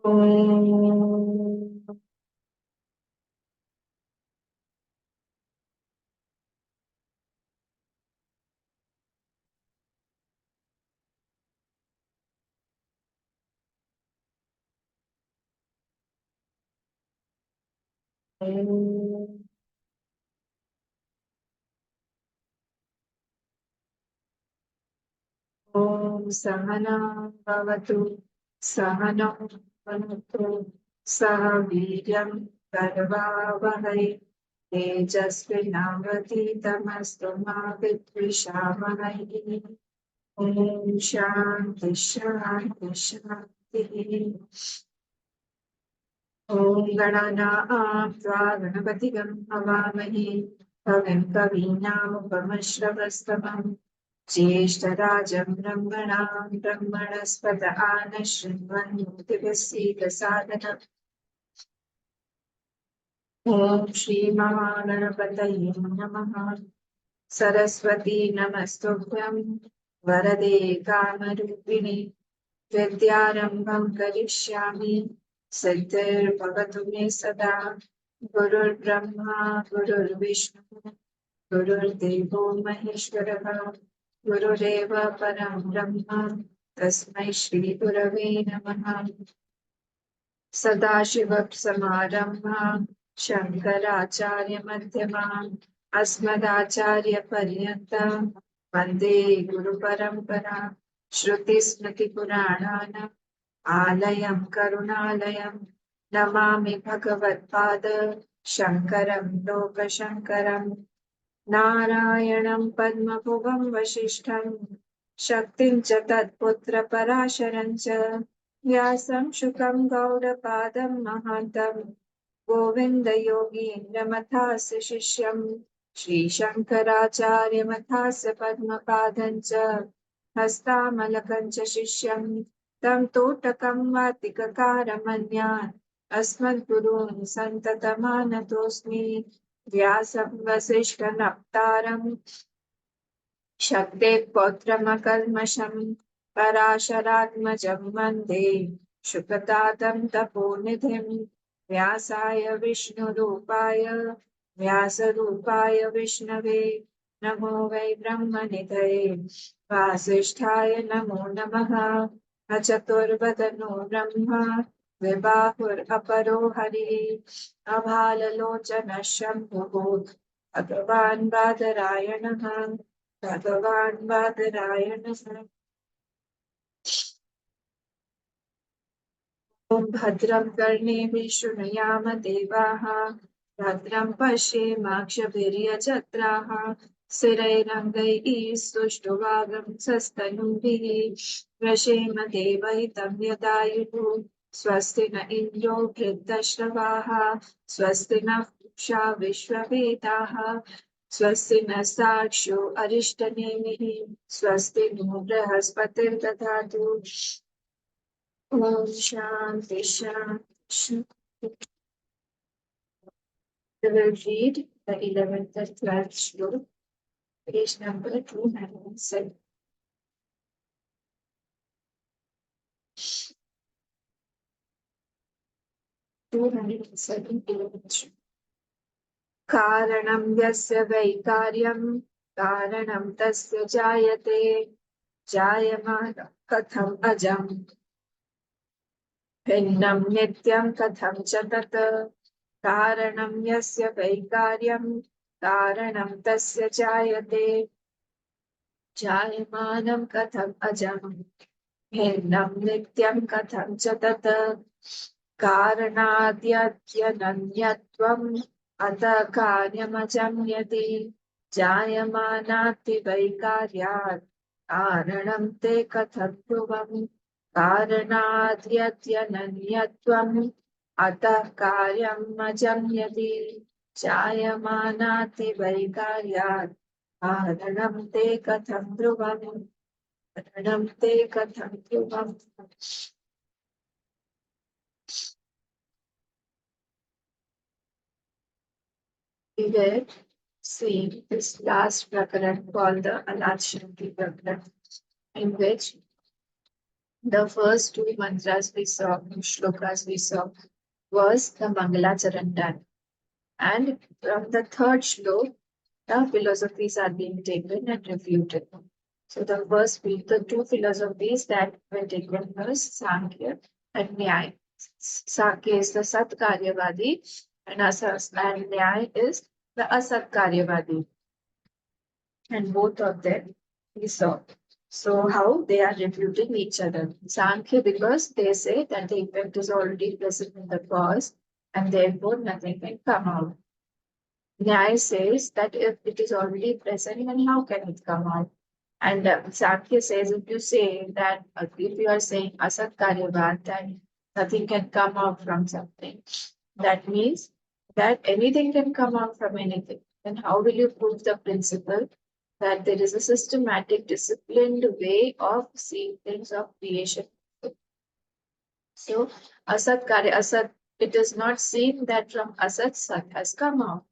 Om Sahana Bhavatu Sahana Bhavatu Saha Vidyam Karvavahai Tejasvinavadhitamastu ma vidvishavahai. Om Shanti Shanti Shanti. Om Ganana Tva Ganapatigan Havamahi Kavim Kavinam ज्येष्ठराजं ब्रह्मणां ब्रह्मणस्पत आनशृण्वन्नोतिभिस्सीदसादनम् ॐ श्रीमहागणपतये नमः। सरस्वती नमस्तुभ्यं वरदे कामरूपिणि विद्यारम्भं करिष्यामि सिद्धिर्भवतु मे सदा। गुरुर्ब्रह्मा गुरुर्विष्णु गुरुर्देवो महेश्वरः गुरुरेव परं ब्रह्म तस्मै श्री गुरवे नमः। सदाशिवसमारम्भां शङ्कराचार्यमध्यमाम् अस्मदाचार्यपर्यन्तां वन्दे गुरुपरम्पराम्। श्रुतिस्मृतिपुराणानाम् आलयं करुणालयं नमामि भगवत्पाद शङ्करं लोकशङ्करम्। नारायणं पद्मभुवं वसिष्ठं शक्तिं च तत्पुत्रपराशरं च व्यासं शुकं गौडपादं महान्तं गोविन्दयोगीन्द्रमथास्य शिष्यं श्रीशङ्कराचार्यमथास्य पद्मपादं च हस्तामलकं च शिष्यं तं तोटकं वातिककारमन्यान् अस्मद्गुरून् सन्ततमानतोऽस्मि। व्यासं वसिष्ठनप्तारं शक्तेः पौत्रमकल्मषं पराशरात्मजं वन्दे शुकतातं तपोनिधिं। व्यासाय विष्णुरूपाय व्यासरूपाय विष्णवे नमो वै ब्रह्मनिधये वासिष्ठाय नमो नमः। अचतुर्वदनो ब्रह्मा द्विबाहुरपरो हरिः अभाललोचनः शम्भुः भगवान् बादरायणः भगवान् बादरायणः। ॐ भद्रं कर्णेभिः शृणुयाम देवाः भद्रं पश्येमाक्षभिर्यजत्राः स्थिरैरङ्गैः सुष्ठुवागं व्यशेम देवहितं यदायुः। स्वस्ति न इन्द्रो वृद्धश्रवाः स्वस्ति नः पूषा विश्ववेदाः स्वस्ति नस्तार्क्ष्यो अरिष्टनेमिः स्वस्ति no बृहस्पतिर्दधातु। Om Shanti Shanti Shanti. We will read the 11th and 12th Shlok, page number 207. कारणं यस्य वैकार्यं कारणं तस्य जायते जायमान कथम् अजम् भिन्नं नित्यं कथं च तत् कारणं यस्य वैकार्यं कारणं तस्य जायते जायमानं कथम् अजम् भिन्नं नित्यं कथं च तत् कारणाद्यनन्यत्वम् अतः कार्यमजं यदि जायमानाति वैकार्यात् कारणं ते कथं ध्रुवम् कारणाद्यनन्यत्वम् अतः कार्यमजं यदि जायमानाति वैकार्यात् कारणं ते कथं ध्रुवम् कारणं ते कथं ध्रुवम्। We were seeing this last Prakaran called the Alatshanti Prakaran, in which The first two mantras we saw, shlokas we saw, was the Mangala Charantan. And from the third shlok, the philosophies are being taken and refuted. So the two philosophies that were taken was Sankhya and Nyaya. Sankhya is the Sat Karyavadi and Nyaya is the Asat Karyavadi. And both of them we saw. So how they are refuting each other. Sankhya, because they say that the effect is already present in the cause and therefore nothing can come out. Nyaya says that if it is already present, then how can it come out? And Sankhya says if you say that, if you are saying asat karyavat, then nothing can come out from something. That means that anything can come out from anything. Then how will you prove the principle that there is a systematic, disciplined way of seeing things of creation? So asat, it is not seen that from asat sat has come out.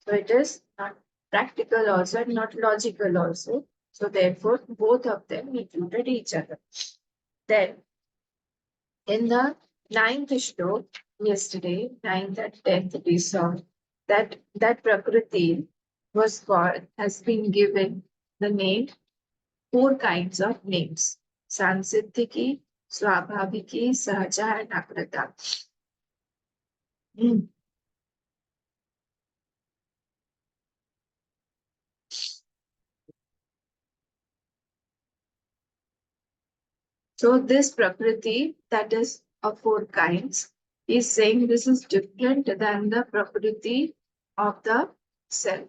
So it is not practical also and not logical also. So therefore, both of them included each other. Then in the ninth shlok, yesterday, ninth and tenth, we saw that Prakriti was called, has been given the name, four kinds of names. Sansiddhiki, Swabhaviki, Sahaja, and Akrita. Mm. So this Prakriti that is of four kinds is saying this is different than the Prakriti of the self.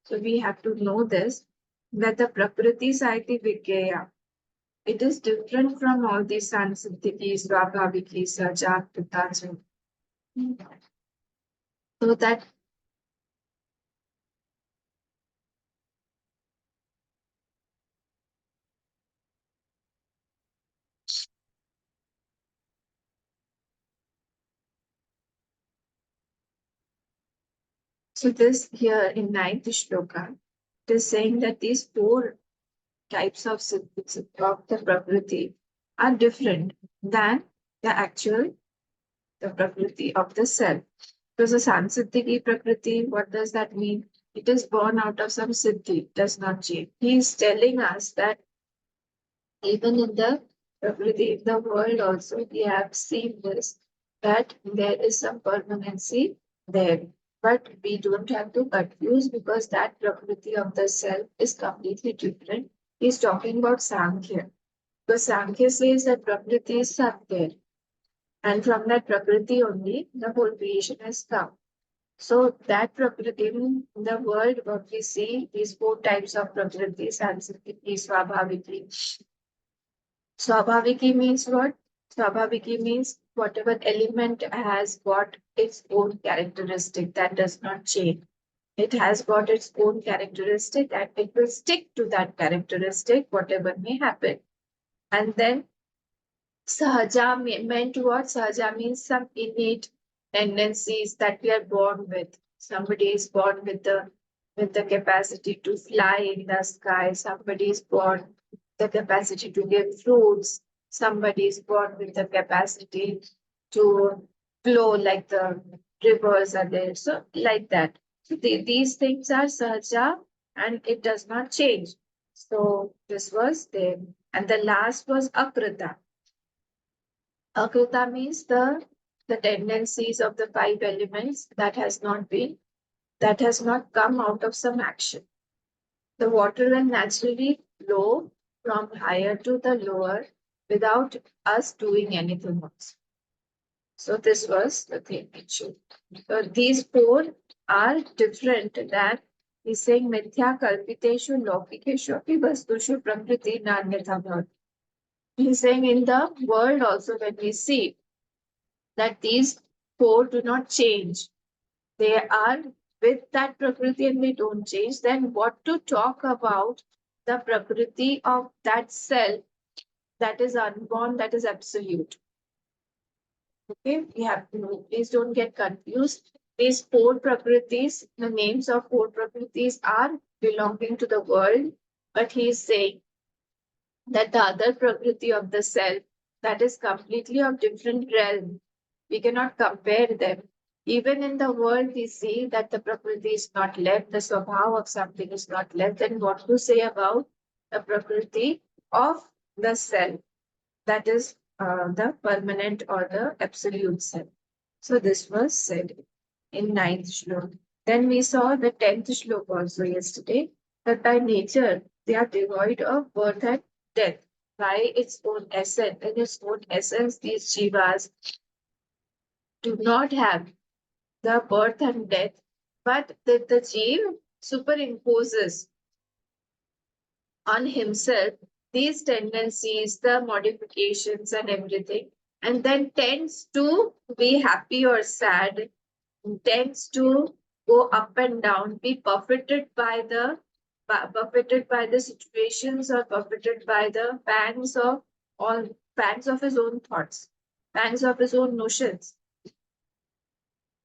So we have to know this that the Prakriti Saiti Vikaya, it is different from all these Sansiddhiki, Swabhaviki, Saja, Pitaja. So that so this here in ninth shloka, it is saying that these four types of of the Prakriti are different than the actual the Prakriti of the self. Because the Sansiddhiki Prakriti, what does that mean? It is born out of some siddhi, does not change. He is telling us that even in the Prakriti, in the world also, we have seen this, that there is some permanency there. But we don't have to confuse because that Prakriti of the self is completely different. He's talking about Sankhya. Because Sankhya says that Prakriti is sat there. And from that Prakriti only, the whole creation has come. So that Prakriti in the world, what we see, these four types of Prakriti, Sanskriti, Swabhaviki. Swabhaviki means what? Swabhaviki means whatever element has got its own characteristic that does not change. It has got its own characteristic and it will stick to that characteristic, whatever may happen. And then Sahaja meant what? Sahaja means some innate tendencies that we are born with. Somebody is born with the capacity to fly in the sky. Somebody is born with the capacity to give fruits. Somebody is born with the capacity to flow like the rivers are there. So like that. So these things are sahaja and it does not change. So this was there. And the last was akrita. Akrita means the tendencies of the five elements that has not come out of some action. The water will naturally flow from higher to the lower without us doing anything else. So this was the thing it should. So these four are different than he's saying mithya kalpiteshu lokikeshu api vastushu prakriti nanyatha bhavat. He's saying in the world also when we see that these four do not change. They are with that Prakriti and they don't change. Then what to talk about the Prakriti of that self that is unborn, that is absolute. Okay, we have to know. Please don't get confused. These four Prakritis, the names of four Prakritis are belonging to the world, but he is saying that the other Prakriti of the self that is completely of different realm. We cannot compare them. Even in the world, we see that the Prakriti is not left, the Swabhav of something is not left. Then what to say about the Prakriti of the self? That is the permanent or the absolute self. So this was said in ninth shlok. Then we saw the 10th shlok also yesterday, that by nature they are devoid of birth and death. By its own essence, in its own essence, these jivas do not have the birth and death, but the jiva superimposes on himself these tendencies, the modifications, and everything, and then tends to be happy or sad, tends to go up and down, be buffeted by the situations or buffeted by the all pangs of his own thoughts, pangs of his own notions,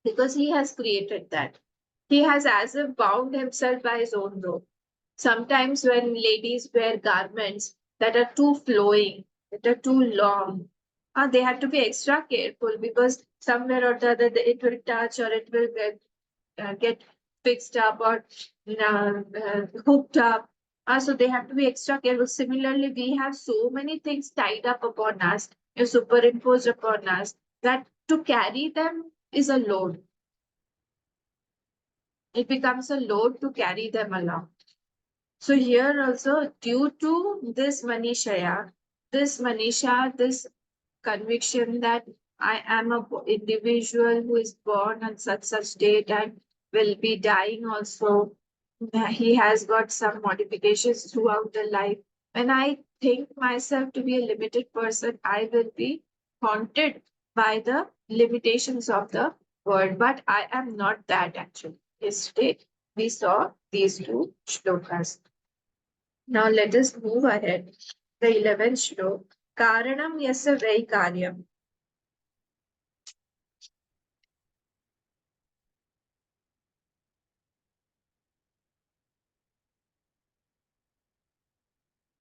because he has created that. He has as if bound himself by his own rope. Sometimes when ladies wear garments that are too flowing, that are too long, they have to be extra careful because somewhere or the other it will touch or it will get fixed up or hooked up. So they have to be extra careful. Similarly, we have so many things tied up upon us, superimposed upon us, that to carry them is a load. It becomes a load to carry them along. So here also, due to this Manisha, this conviction that I am a individual who is born on such date and will be dying also. He has got some modifications throughout the life. When I think myself to be a limited person, I will be haunted by the limitations of the world. But I am not that actually. Yesterday we saw these two shlokas. Now let us move ahead. The 11th shlok. Karanam yasya vai karyam.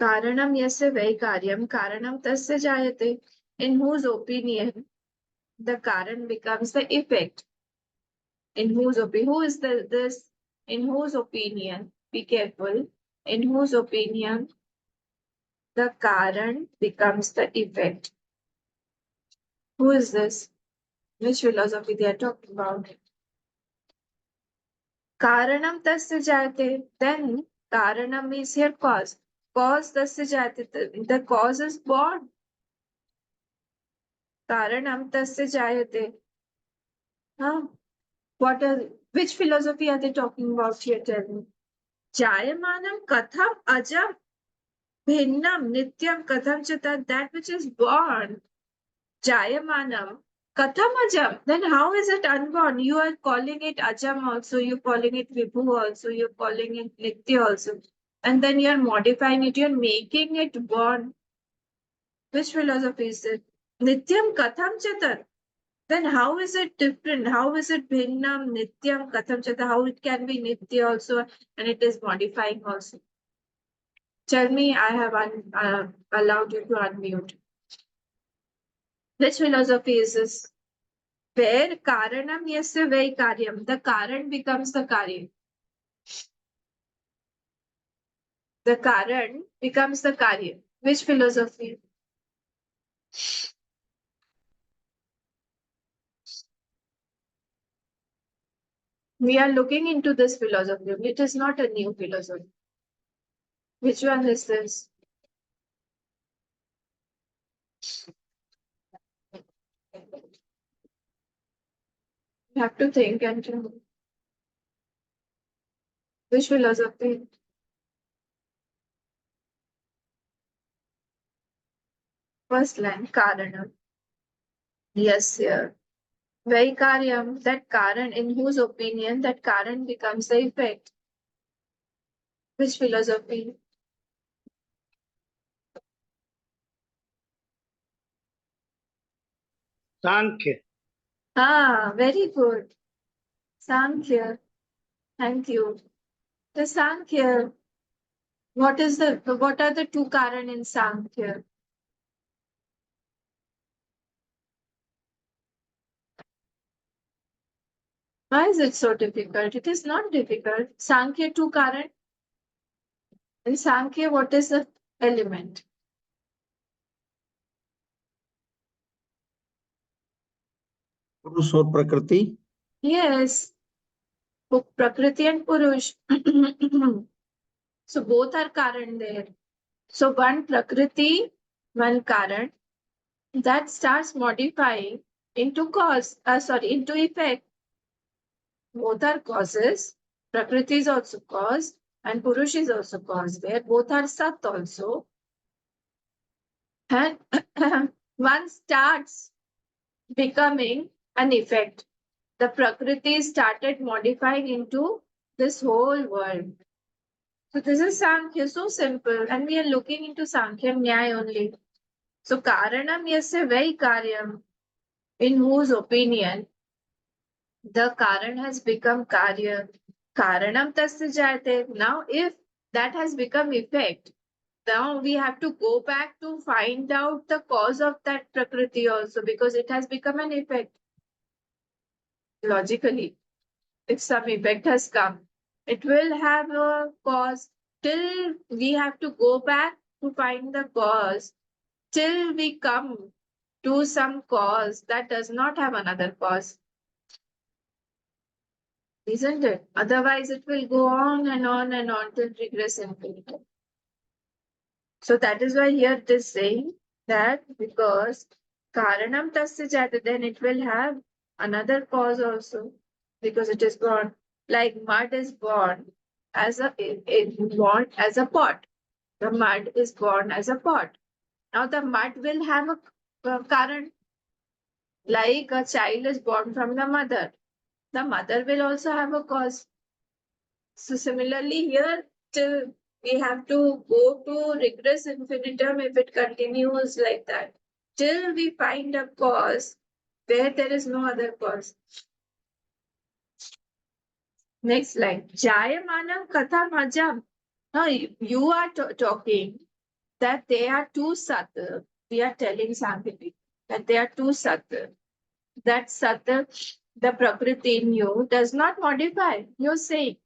Karanam yasya vai karyam. Karanam tasya jayate. In whose opinion the karan becomes the effect. In whose opinion? Who is this? In whose opinion? Be careful. In whose opinion the karan becomes the effect. Who is this? Which philosophy they are talking about? Karanam tasya jayate. Then karanam is here cause. Cause tasya jayate. The cause is born. Karanam tasya jayate. Huh? Which philosophy are they talking about here? Tell me. Jayamanam katham ajam bhinnam nityam katham chata. That which is born. Jayamanam katham ajam. Then how is it unborn? You are calling it ajam also. You're calling it vibhu also. You're calling it nitya also. And then you're modifying it. You're making it born. Which philosophy is it? Nityam katham chata. Then how is it different? How is it bhinnam, nityam, katham chata? How it can be nitya also and it is modifying also? Tell me, I have allowed you to unmute. Which philosophy is this? Where karanam yasya vai karyam. The karan becomes the karya. The karan becomes the karya. Which philosophy? We are looking into this philosophy. It is not a new philosophy. Which one is this? You have to think and which philosophy? First line, karanam. Yes, sir. Vaikaryam, that Karan, in whose opinion that Karan becomes the effect. Which philosophy? Sankhya. Very good. Sankhya. Thank you. The Sankhya. What are the two Karan in Sankhya? Why is it so difficult? It is not difficult. Sankhya 2 Karan. In Sankhya, what is the element? पुरुष और प्रकृति. Yes, Prakriti and Purush. So both are Karan there. So one Prakriti, one Karan, that starts modifying into into effect. Both are causes. Prakriti is also cause and Purush is also cause. Where both are Sat also. And one starts becoming an effect. The Prakriti started modifying into this whole world. So this is Sankhya, so simple. And we are looking into Sankhya Nyaya only. So Karanam Yasya Vai Karyam, in whose opinion the Karan has become Karya. Karanam Tasya Jayate. Now if that has become effect, now we have to go back to find out the cause of that Prakriti also because it has become an effect. Logically, if some effect has come, it will have a cause. Till we have to go back to find the cause, till we come to some cause that does not have another cause. Isn't it? Otherwise, it will go on and on and on till regress infinity. So that is why here it is saying that because Karanam Tasya Jata, then it will have another cause also because it is born. Like mud is born as born as a pot. The mud is born as a pot. Now the mud will have a current. Like a child is born from the mother. The mother will also have a cause. So similarly here, till we have to go to regress infinitum if it continues like that. Till we find a cause where there is no other cause. Next line. Jayamanam katham ajam. Now you are talking that they are two sat. We are telling Sankhya that they are two sat. That sat, the prakriti in you, does not modify. You're saying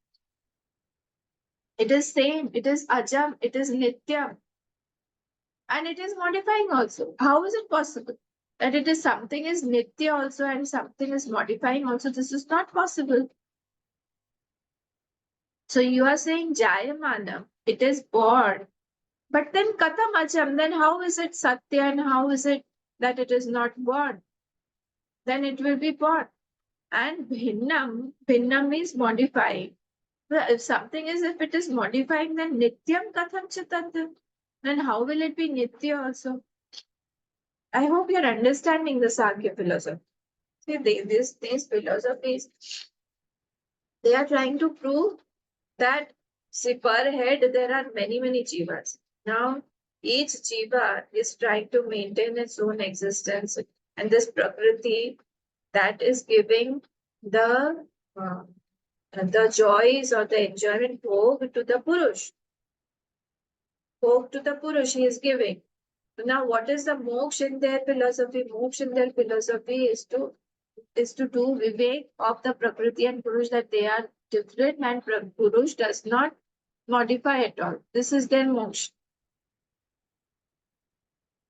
it is same, it is ajam, it is nityam, and it is modifying also. How is it possible that it is something is nitya also and something is modifying also? This is not possible. So you are saying jayamanam, it is born, but then katham ajam, then how is it satya and how is it that it is not born? Then it will be born. And bhinnam means modifying. Well, if something is, if it is modifying, then nityam katham chitantam. Then how will it be nitya also? I hope you're understanding the Sankhya philosophy. See, these philosophies, they are trying to prove that, see, per head, there are many, many jivas. Now, each jiva is trying to maintain its own existence. And this prakriti that is giving uh, the joys or the enjoyment bhog to the Purush. Bhog to the Purush he is giving. Now, what is the moksha in their philosophy? Moksha in their philosophy is to do vivek of the Prakriti and Purush, that they are different and Purush does not modify at all. This is their moksha.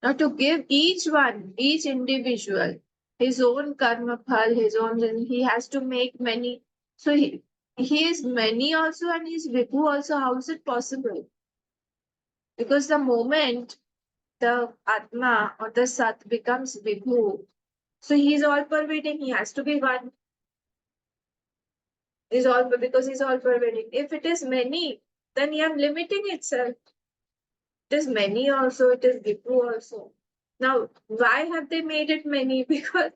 Now, to give each one, each individual, his own karma phal, his own, he has to make many. So he is many also and he is vibhu also. How is it possible? Because the moment the Atma or the Sat becomes Vibhu, so he is all pervading, he has to be one. He's all because he's all pervading. If it is many, then he am limiting itself. It is many also, it is Vibhu also. Now, why have they made it many? Because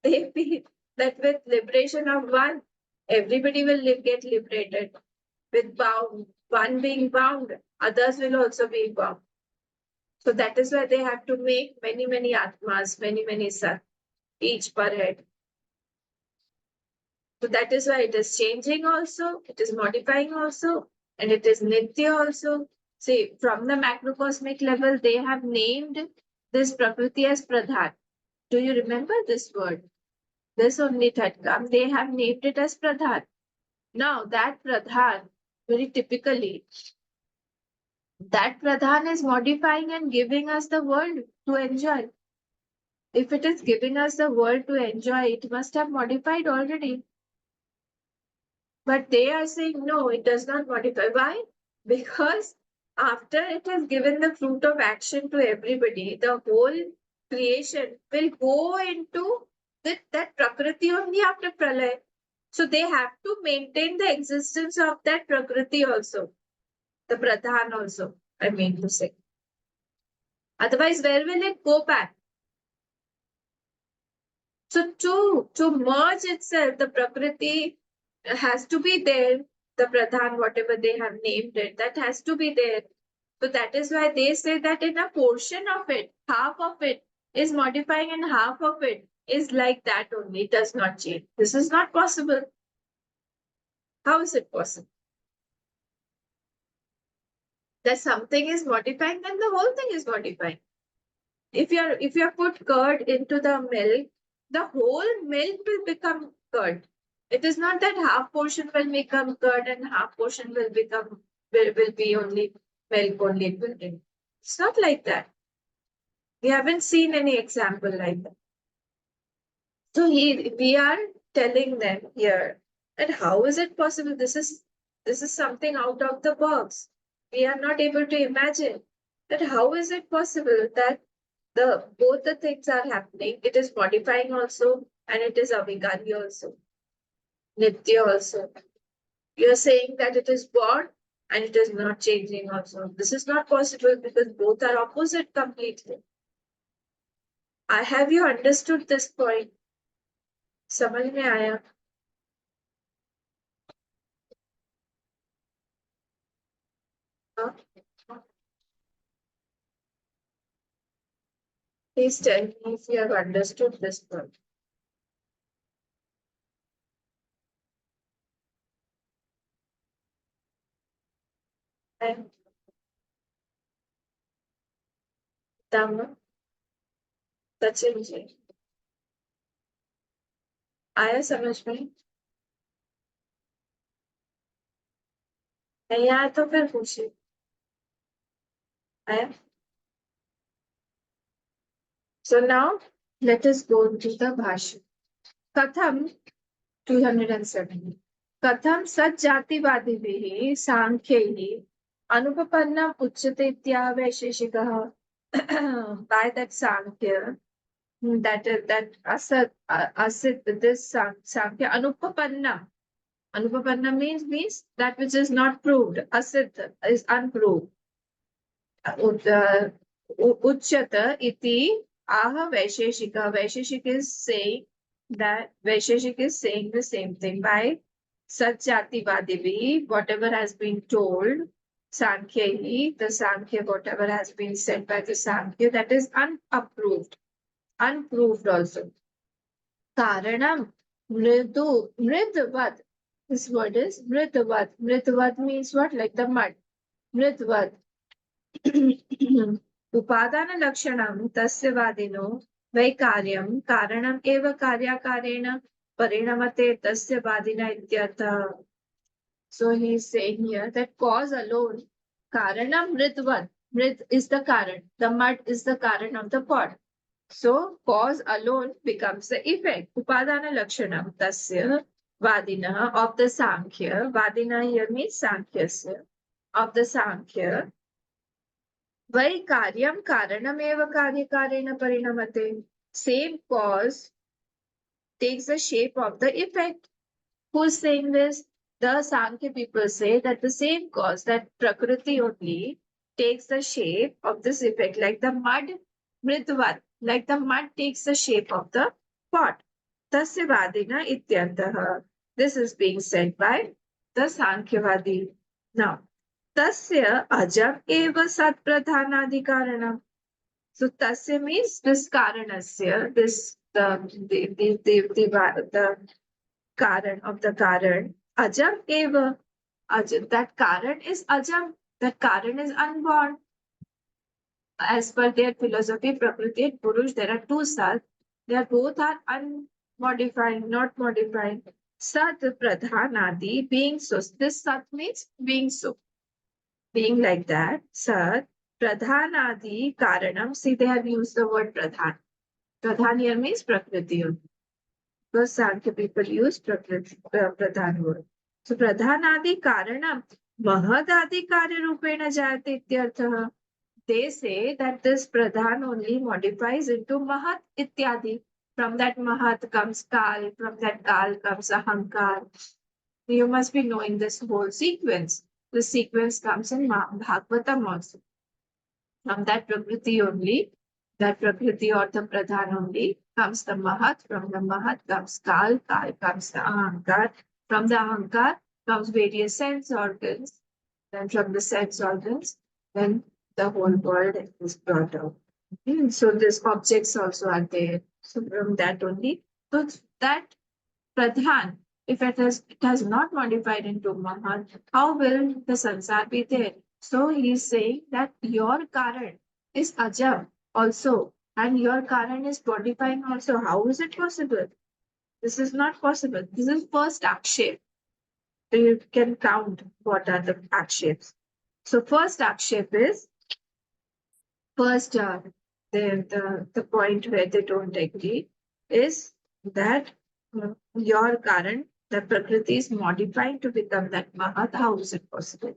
they feel that with liberation of one, everybody will get liberated. With one being bound, others will also be bound. So that is why they have to make many, many Atmas, many, many Sat, each per head. So that is why it is changing also, it is modifying also, and it is Nitya also. See, from the macrocosmic level, they have named this Prakriti as Pradhan. Do you remember this word? this only had come, they have named it as Pradhan. Now that Pradhan, very typically, that Pradhan is modifying and giving us the world to enjoy. If it is giving us the world to enjoy, it must have modified already. But they are saying, no, it does not modify. Why? Because after it has given the fruit of action to everybody, the whole creation will go into that Prakriti only after Pralay. So they have to maintain the existence of that Prakriti also, the Pradhan also, I mean to say. Otherwise, where will it go back? So to merge itself, the Prakriti has to be there. The Pradhan, whatever they have named it, that has to be there. So that is why they say that in a portion of it, half of it is modifying and half of it is like that only. It does not change. This is not possible. How is it possible? That something is modifying, then the whole thing is modifying. If you put curd into the milk, the whole milk will become curd. It is not that half portion will become curd and half portion will be only milk only. It's not like that. We haven't seen any example like that. So we are telling them here that how is it possible? This is something out of the box. We are not able to imagine that how is it possible that the both the things are happening. It is modifying also and it is avigari also, nitya also. You are saying that it is born and it is not changing also. This is not possible because both are opposite completely. I have you understood this point? समझ में आया? हाँ? Please tell me if you have understood this point. And Dhamma, Sachin ji, आया समझ में? नहीं आया तो फिर पूछिए. आया? So now let us go to the Bhashya. Katham 207. Katham सज्जातिवादिभिः सांख्यैः अनुपपन्नम् उच्यते इत्यावैशेषिकः. By that Sankhya, that asit this Sankhya anupapanna. Anupapanna means that which is not proved. Asit is unproved. Uchyata iti aha Vaisheshika. Vaisheshik is saying that Vaisheshik is saying the same thing by Satyativadivi, whatever has been told, Sankhyahi, the Sankhya, whatever has been said by the Sankhya, that is unapproved, unproved also. Karanam mridvad. This word is mridvad. Mridvad means what? Like the mud. Mridvad. उपादान लक्षणं तस्य वादिनो वैकार्यं कारणम् एव कार्याकारेण परिणमते तस्य वादिना इत्यर्थः. So he is saying here that cause alone, karanam mritvat, mrit is the karan, the mud is the karan of the pot. So cause alone becomes the effect. Upadana lakshanam tasya vadina of the Sankhya. Vadina here means Sankhya, of the Sankhya. Vai karyam karanameva karyakarena parinamate. Same cause takes the shape of the effect. Who's saying this? The Sankhya people say that the same cause, that Prakriti only, takes the shape of this effect, like the mud, mritvat, like the mud takes the shape of the pot. Tasya vadina ityantah. This is being said by the Sankhyavadi. Now, tasya ajam eva sat pradhanadhikaranam. So tasya means this karanasya, this the karan of the karan. Ajam eva. Ajam, that karan is ajam. That karan is unborn. As per their philosophy, Prakriti and Purush, there are two sats. They are both are modifying, not modifying. Sat pradhanadi, being so. This sat means being so, being like that. Sat pradhanadi karanam. See, they have used the word pradhan. Pradhan here means prakriti. Because Sankhya people use prakriti, pradhan word. So pradhanadi karanam mahadadi karya rupena jayate ityartha. They say that this pradhan only modifies into mahat ityadi. From that mahat comes kal, from that kal comes ahankar. You must be knowing this whole sequence. The sequence comes in Bhagavatam also. From that Prakriti only, that Prakriti or the Pradhan only comes the Mahat. From the Mahat comes Kal, Kal comes the Ahankar. From the Ahankar comes various sense organs. Then from the sense organs, then the whole world is brought out. So these objects also are there. So from that only. So that Pradhan, if it has not modified into Mahan, how will the sansar be there? So he is saying that your Karan is Ajam also, and your Karan is modifying also. How is it possible? This is not possible. This is first akshep. So you can count what are the aksheps. So first akshep is first the point where they don't agree is that your current the prakriti is modifying to become that mahat. How is it possible?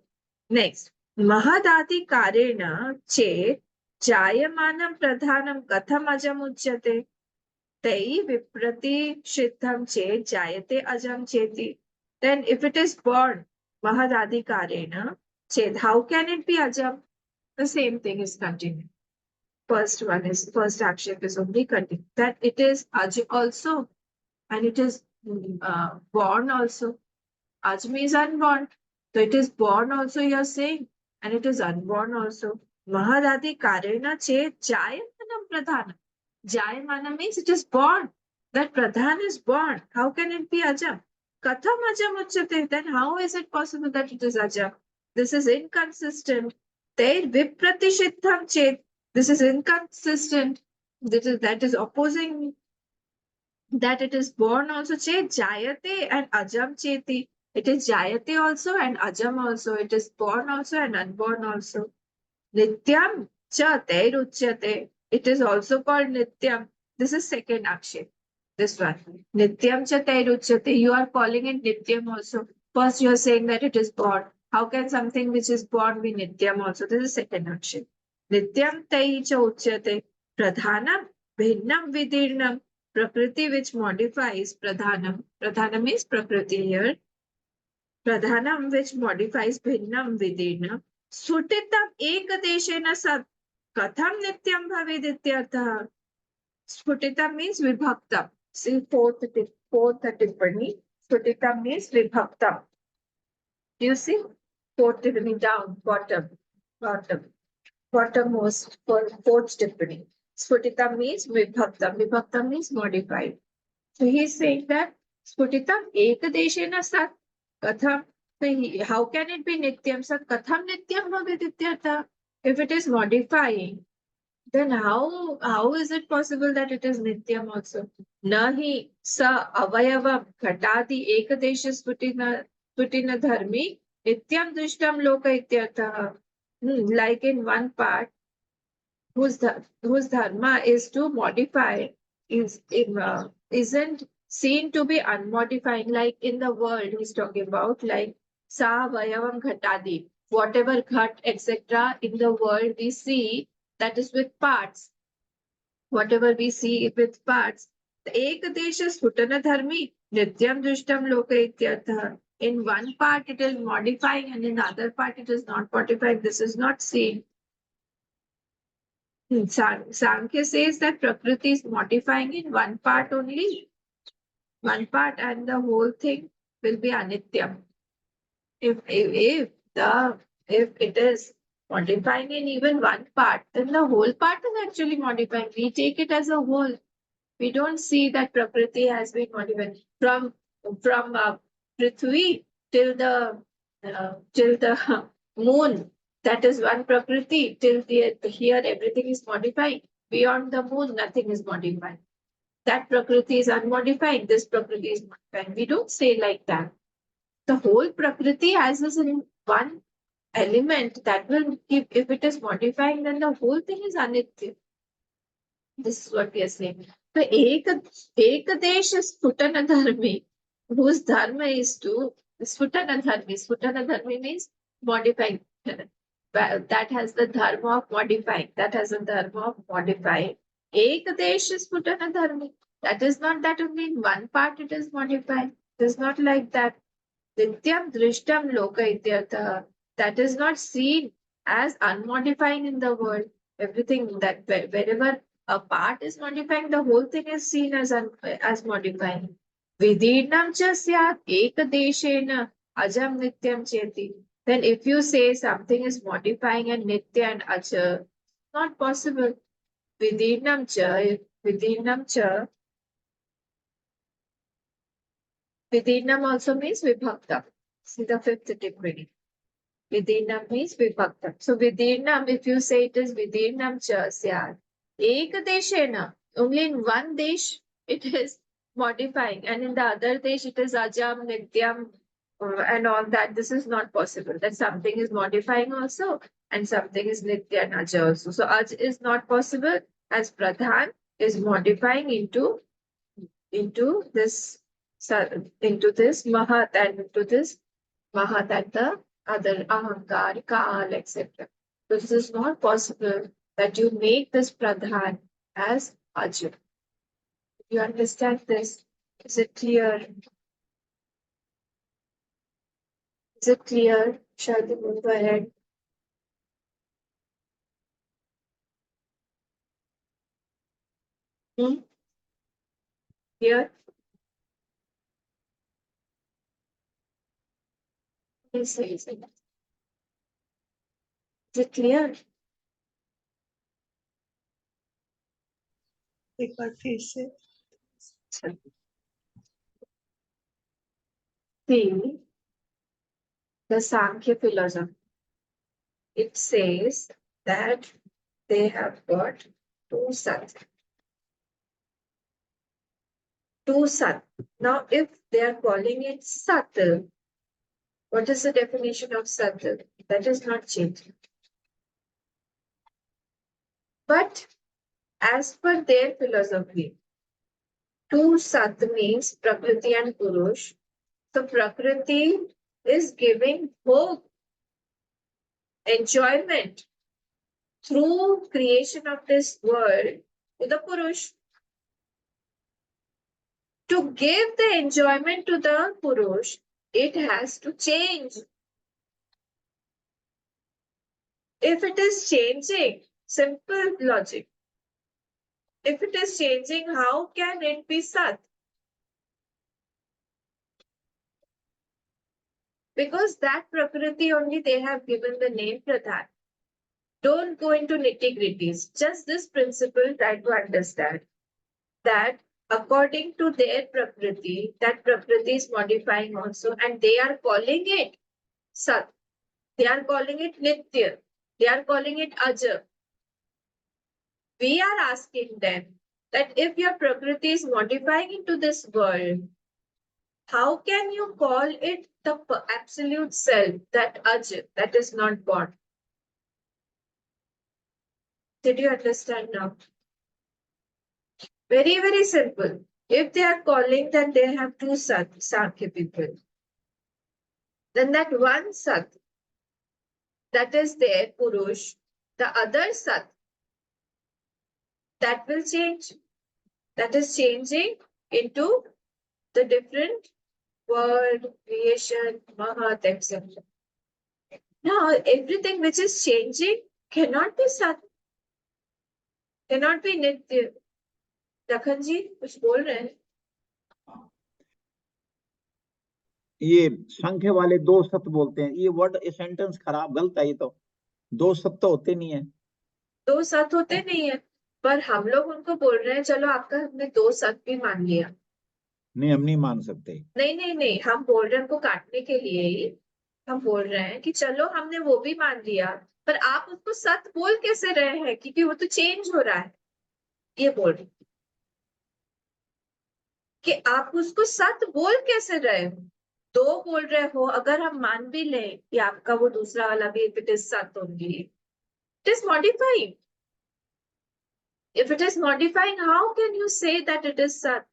Next, mahadati karena che jayamanam pradhanam katham ajam uchyate tei viprati shitham che jayate ajam cheti. Then if it is born mahadadi karena ched, how can it be ajam? The same thing is continued. First action is only continued. That it is Aj also and it is born also. Ajmi is unborn. So it is born also, you are saying, and it is unborn also. Mahadadi karena che jayamanam pradhana. Jayamana means it is born. That pradhan is born. How can it be ajam? Katham ajam uchyate. Then how is it possible that it is ajam? This is inconsistent. There vipratishiddham chet. This is inconsistent. That is opposing that it is born also che jayate and ajam cheti. It is jayate also and ajam also. It is born also and unborn also. Nityam cha tairuchyate. It is also called nityam. This is second akshep. This one. Nityam cha tairuchyate. You are calling it nityam also. First you are saying that it is born. How can something which is born be nityam also? This is second akshep. Nityam tai cha uchyate. Pradhanam bhinnam vidirnam. Prakriti which modifies pradhanam. Pradhanam is prakriti here. Pradhanam which modifies bhinnam vidirnam. Sutitam ekadeshena sat. Katham nityam bhavedityartha. Sputitam means vibhaktam. See fourth tippani. Sputitam means vibhaktam. Do you see? Fourth tippani down, bottom. Bottommost for fourth tippani. Sputitam means vibhaktam. Vibhaktam means modified. So he is saying that Sputitam ekadeshena sat. Katham. So how can it be nityam sat? Katham nityam bhavedityartha. If it is modifying, then how is it possible that it is nityam also? Nahi sa avayavam ghatati ekadesha sputina dharmi nityam dushtam loka ityartha. Like in one part, whose dharma is to modify isn't seen to be unmodifying. Like in the world, he's talking about like sa vayavam ghatadi. Whatever ghat, etc. in the world we see that is with parts. Whatever we see with parts. Ekadesha sputana dharmi nityam dushtam loka ityartha. In one part it is modifying and in the other part it is not modifying. This is not seen. Sankhya says that Prakriti is modifying in one part only, one part, and the whole thing will be anityam. If it is modifying in even one part, then the whole part is actually modifying. We take it as a whole. We don't see that Prakriti has been modified from Prithvi till the moon. That is one Prakriti. Till here everything is modified. Beyond the moon, nothing is modified. that Prakriti is unmodifying, this Prakriti is modifying. We don't say like that. The whole Prakriti as is in one element that will give, if it is modifying, then the whole thing is anitya. This is what we are saying. So Ekadesh is Sputana Dharmi, whose dharma is to Sputana Dharmi. Sputana Dharmi means modifying. That has the dharma of modifying. That has the dharma of modifying. Ekadesh is Sputana Dharmi. That is not that only in one part it is modifying. It is not like that. Nityam Drishtam Loka Ityartha. That is not seen as unmodifying in the world. Everything that wherever a part is modifying, the whole thing is seen as modifying. Vidinam cha syat ekadeshena ajam nityam cheti. Then if you say something is modifying and nitya and aja, not possible. Vidinam cha, vidinam also means vibhakta. See the fifth degree. Vidinam means vibhakta. So vidinam, if you say it is vidinam cha syat, ekadeshena, only in one desh it is modifying, and in the other desh it is ajam, nityam, and all that. This is not possible. That something is modifying also, and something is nitya and aja also. So aj is not possible, as pradhan is modifying into this into this mahat and into this mahat at the other ahankar, kal, etc. This is not possible that you make this pradhan as ajur. You understand this? Is it clear? Is it clear? Shall we move ahead? Hmm? Clear? Please say it. Is it clear? एक बार फिर से See the Sankhya philosophy. It says that they have got two sats. Two sat. Now, if they are calling it sat, what is the definition of sat? That is not changing. But as per their philosophy, two sat means Prakriti and Purush. So Prakriti is giving hope, enjoyment through creation of this world to the Purush. To give the enjoyment to the Purush, it has to change. If it is changing, simple logic. If it is changing, how can it be Sat? Because that Prakriti only they have given the name Pradhan. Don't go into nitty-gritties. Just this principle try to understand that according to their Prakriti, that Prakriti is modifying also, and they are calling it Sat. They are calling it Nitya. They are calling it Aja. We are asking them that if your Prakriti is modifying into this world, how can you call it the absolute self, that Aj, that is not born? Did you understand now? Very, very simple. If they are calling that they have two Sat, Sankhya people, then that one Sat, that is their Purush, the other Sat, that will change. That is changing into the different world, creation, Mahat, etc. Now, everything which is changing cannot be Sat, cannot be Nitya. Lakhan जी कुछ बोल रहे हैं? ये संख्या वाले दो सत्य बोलते हैं, ये वर्ड, ये सेंटेंस खराब, गलत है। ये तो दो सत्य तो होते नहीं है। दो सत होते नहीं है, पर हम लोग उनको बोल रहे हैं चलो आपका हमने दो सत भी मान लिया। नहीं, हम नहीं मान सकते। नहीं नहीं नहीं, हम बोल रहे हैं उनको काटने के लिए ही हम बोल रहे हैं कि चलो हमने वो भी मान लिया, पर आप उसको सत बोल कैसे रहे हैं, क्योंकि वो तो चेंज हो रहा है, ये बोल रहे हैं। कि आप उसको सत बोल कैसे रहे हो? दो बोल रहे हो, अगर हम मान भी लें कि आपका वो दूसरा वाला भी इफ इट इज सत only, it is modifying. If it is modifying, how can you say that it is सत?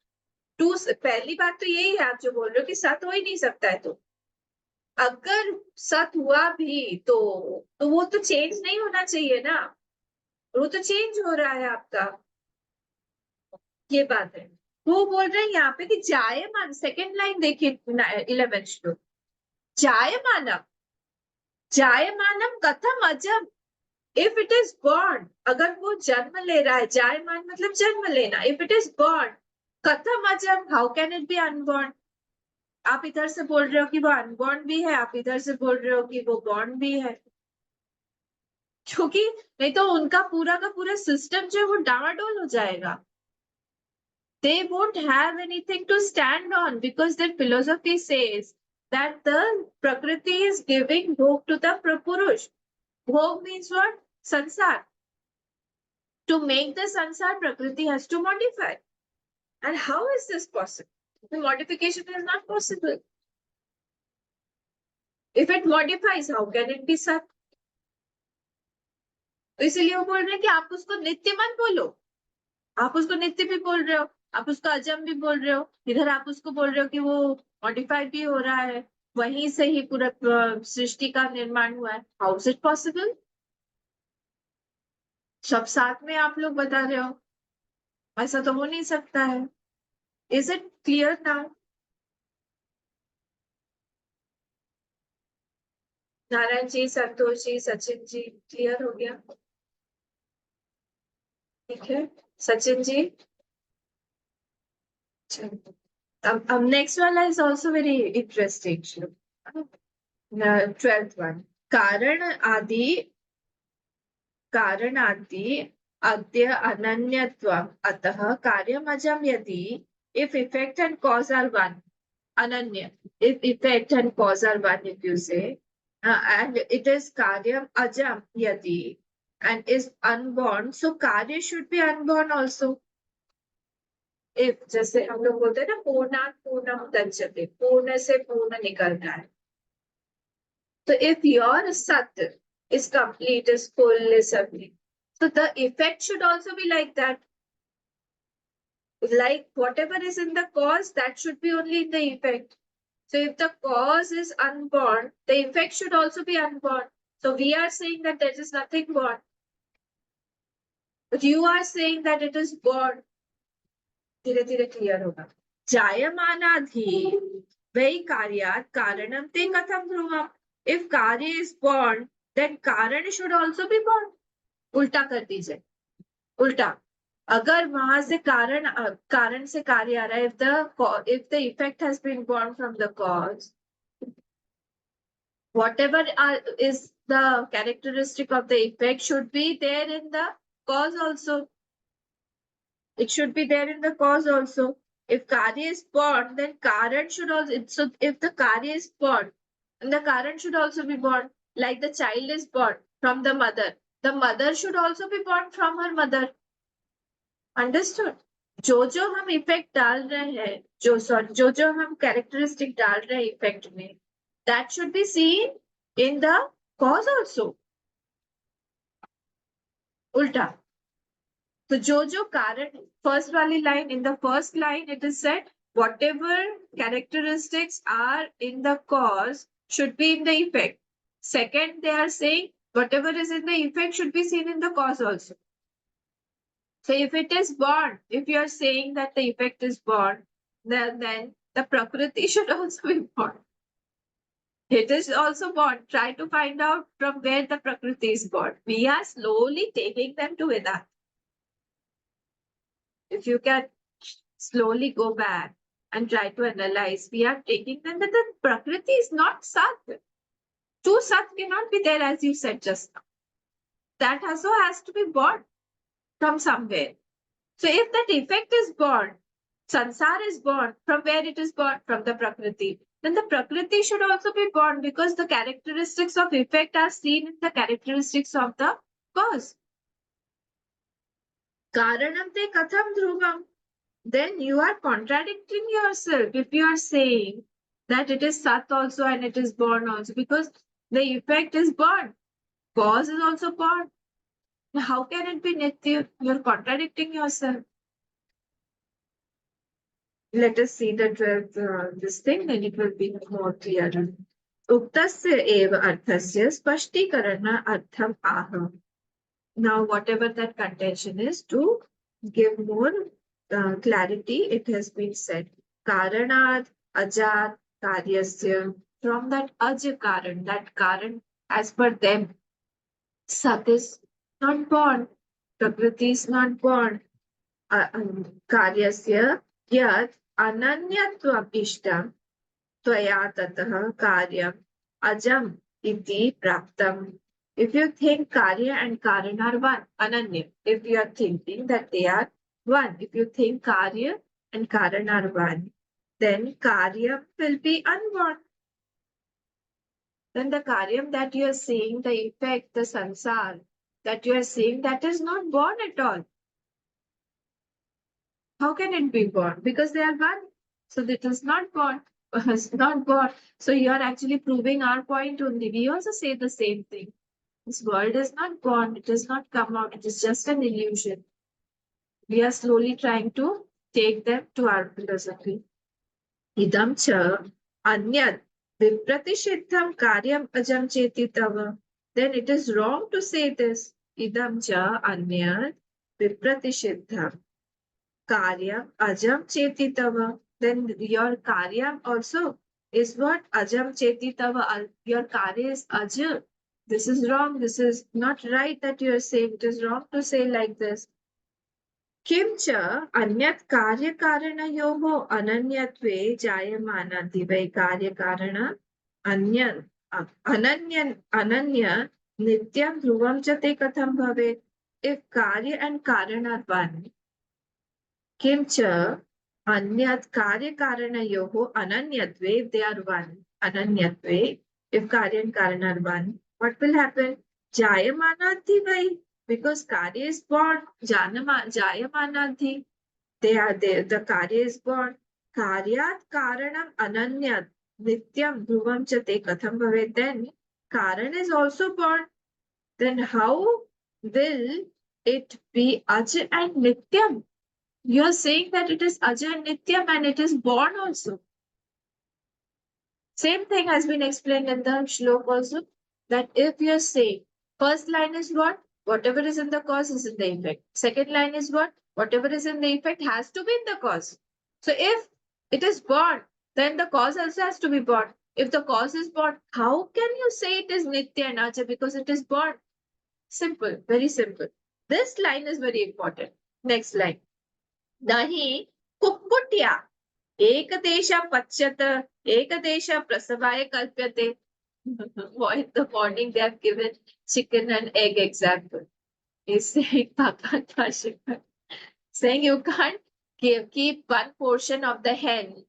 टू, पहली बात तो यही है आप जो बोल रहे हो कि सत हो ही नहीं सकता है. तो अगर सत हुआ भी तो वो तो चेंज नहीं होना चाहिए ना, वो तो चेंज हो रहा है आपका. ये बात है. वो बोल रहे हैं यहाँ पे कि जायमान, सेकेंड लाइन देखिए 11th श्लोक. जायमानम, जायमानम कथम अजम, इफ इट इज बॉर्न, अगर वो जन्म ले रहा है, जायमान मतलब जन्म लेना, इफ इट इज बॉर्न कथम अजम, how can it be unborn? आप इधर से बोल रहे हो कि वो अनबॉर्न भी है, आप इधर से बोल रहे हो कि वो बॉर्न भी है. क्योंकि नहीं तो उनका पूरा का पूरा सिस्टम जो है वो डामाडोल हो जाएगा. They won't have anything to stand on because their philosophy says that the Prakriti is giving bhog to the Prapurush. Bhog means what? Sansar. To make the sansar, Prakriti has to modify. And how is this possible? The modification is not possible. If it modifies, how can it be Sat? तो इसीलिए वो बोल रहे हैं कि आप उसको नित्य मत बोलो. आप उसको नित्य भी बोल रहे हो, आप उसको अजम भी बोल रहे हो, इधर आप उसको बोल रहे हो कि वो मॉडिफाइड भी हो रहा है, वहीं से ही पूरा सृष्टि का निर्माण हुआ है. How is it possible? सब साथ में आप लोग बता रहे हो, ऐसा तो हो नहीं सकता है. Is it clear now? Narayan ji, Santosh ji, Sachin ji, clear हो गया? ठीक है. सचिन जी. अब नेक्स्ट वाला is also very interesting. 12th one. कारण आदि, कारणादि अद्य अनन्यत्वम्, अतः कार्यमजं यदि, if effect and cause are one, ananya, if effect and cause are one, if you say, and it is karyam ajam yadi and is unborn, so karya should be unborn also. If, जैसे हम लोग बोलते हैं ना, पूर्णात पूर्णम दच्यते, पूर्ण से पूर्ण निकलता है. So if your sat is complete, is full, is everything, so the effect should also be like that. Like whatever is in the cause, that should be only in the effect. So if the cause is unborn, the effect should also be unborn. So we are saying that there is nothing born. But you are saying that it is born. धीरे धीरे clear होगा. जायमानाधि वै कार्यात् कारणं ते कथं ध्रुवम्. If कार्य is born, then कारण should also be born. उल्टा कर दीजिए, उल्टा. अगर वहां से कारण से कार्य आ रहा है, if the effect has been born from the cause, whatever is the characteristic of the effect should be there in the cause also. It should be there in the cause also. If karya is born, then karan should also. So if the karya is born, then the karan should also be born. Like the child is born from the mother should also be born from her mother. Understood. जो जो हम effect डाल रहे हैं, जो हम characteristic डाल रहे हैं इफेक्ट में, that should be seen in the cause also. उल्टा. तो जो कारण, फर्स्ट वाली line, in the first line it is said whatever characteristics are in the cause should be in the effect. Second, they are saying whatever is in the effect should be seen in the cause also. So if it is born, if you are saying that the effect is born, then the Prakriti should also be born. It is also born. Try to find out from where the Prakriti is born. We are slowly taking them to Vedanta. If you can slowly go back and try to analyze, we are taking them that the Prakriti is not Sat. Two Sat cannot be there, as you said just now. That also has to be born from somewhere. So if that effect is born, sansar is born, from where it is born? From the Prakriti. Then the Prakriti should also be born because the characteristics of effect are seen in the characteristics of the cause. Karanam te katham dhruvam. then you are contradicting yourself if you are saying that it is Sat also and it is born also, because the effect is born, cause is also born. How can it be Nitya? You're contradicting yourself. Let us see the 12th this thing, then it will be more clearer. Uktasya eva arthasya spashtikarana artham aha. Now, whatever that contention is, to give more clarity, it has been said. Karanad, ajat, karyasya. From that aj karan, that karan, as per them, Sat is not born, Prakriti is not born. Karyasya yat ananyatvam ishtam त्वया ततः कार्यम अजम इति प्राप्तम. If you think Karya and Karan are one, Ananya, if you are thinking that they are one, if you think Karya and Karan are one, then Karya will be unborn. Then the Karyam that you are seeing, the effect, the sansar that you are seeing, that is not born at all. How can it be born? Because they are one. So it is not born. It's not born. So you are actually proving our point only. We also say the same thing. This world is not born. It does not come out. It is just an illusion. We are slowly trying to take them to our philosophy. Idam cha anyat vipratishiddham karyam ajam cheti tava. Then it is wrong to say this. Idam cha anyat vipratishiddham karyam ajam cheti tava. Then your karyam also is what? Ajam cheti tava. Your karya is ajam. This is wrong. This is not right that you are saying. It is wrong to say like this. किंच अन्यत् कार्यकारणयोः अनन्यत्वे जायमानाति वै कार्यकारण अन्य अनन्य नित्यं ध्रुवं च ते कथं भवेत्. If karya and karan are one, किंच अन्यत् कार्यकारणयोः अनन्यत्वे, if they are one, अनन्यत्वे, if karya and karan are one, what will happen? Jayamanati vai, because karya is born. Jayamanati, they are there. The karya is born. Karyat karanam ananyat nityam dhruvam cha te katham bhavet. Then karan is also born. Then how will it be aj and nityam? You are saying that it is aj and nityam and it is born also. Same thing has been explained in the Shlok also, that if you are saying first line is what? Whatever is in the cause is in the effect. Second line is what? Whatever is in the effect has to be in the cause. So if it is born, then the cause also has to be born. If the cause is born, how can you say it is Nitya and Aja? Because it is born. Simple, very simple. This line is very important. Next line. Nahi kukkutya एकदेश पच्यत एकदेश प्रसवाय कल्प्यते. Why in the morning they have given chicken and egg example? He's saying Papa Tashika, saying you can't keep one portion of the hen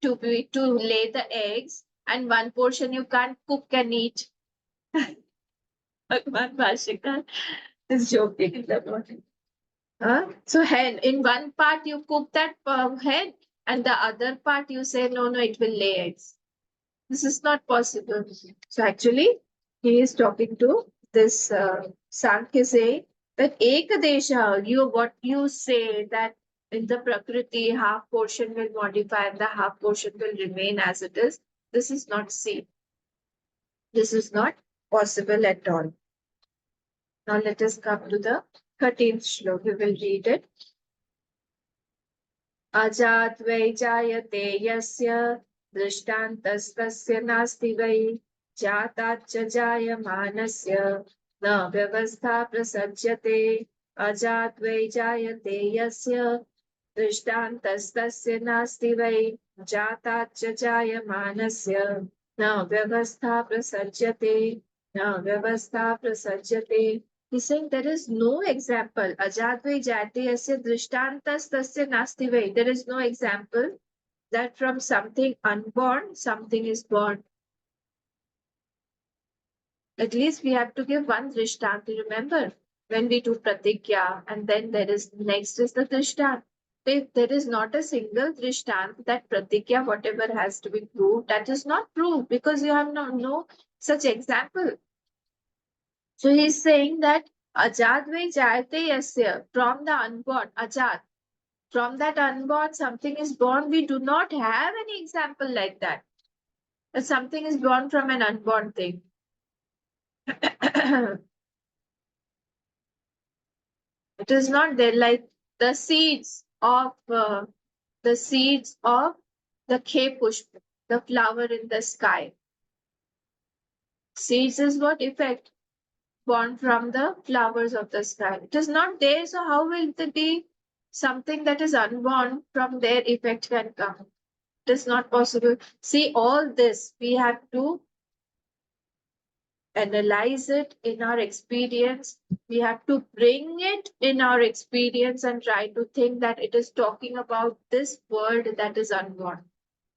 to lay the eggs and one portion you can't cook and eat. Bhagwan Bhashikar is joking in the morning. So hen, in one part you cook that hen and the other part you say, no, it will lay eggs. This is not possible. So actually, he is talking to this Sankhya saying that Ekadesha, what you say that in the Prakriti, half portion will modify and the half portion will remain as it is. This is not seen. This is not possible at all. Now let us come to the 13th Shlok. We will read it. अजात् वै जायते यस्य दृष्टान्तस्तस्य नास्ति वै जाताच्च जायमानस्य न व्यवस्था प्रसज्यते. अजात् वै जायते यस्य दृष्टान्तस्तस्य नास्ति वै जाताच्च जायमानस्य न व्यवस्था प्रसज्यते. न व्यवस्था प्रसज्यते. He's saying there is no example. Ajadvai jati asya drishtantas tasya nasti vai. There is no example that from something unborn, something is born. At least we have to give one drishtant. Remember, when we do pratikya, and then there is next is the drishtant. If there is not a single drishtant that pratikya, whatever has to be proved, that is not proved because you have no such example. So he is saying that ajadve jayate yasya, from the unborn, ajad, from that unborn something is born. We do not have any example like that. That something is born from an unborn thing. It is not there like the seeds of the Pushpa, the flower in the sky. Seeds is what effect born from the flowers of the sky. It is not there, so how will there be something that is unborn from their effect can come? It is not possible. See, all this we have to analyze it in our experience. We have to bring it in our experience and try to think that it is talking about this world that is unborn.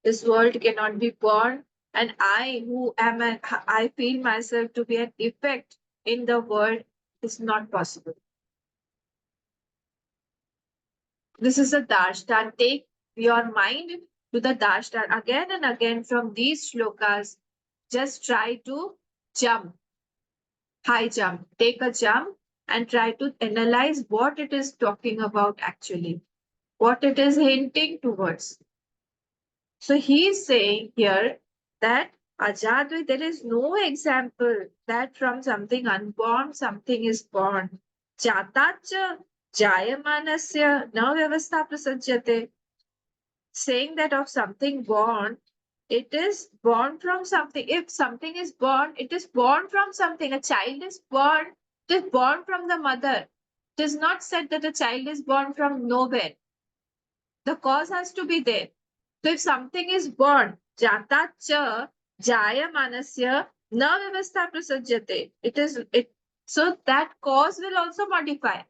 This world cannot be born, and I, who am I feel myself to be an effect in the world, is not possible. This is a darshan. Take your mind to the darshan again and again from these shlokas. Just try to jump, high jump, take a jump and try to analyze what it is talking about actually, what it is hinting towards. So he is saying here that Ajadvi, there is no example that from something unborn, something is born. Jatacha jayamanasya na vyavastha prasajyate. Saying that of something born, it is born from something. If something is born, it is born from something. A child is born, it is born from the mother. It is not said that a child is born from nowhere. The cause has to be there. So if something is born, jata cha jaya manasya na vyavastha prasajyate. It is it. So that cause will also modify.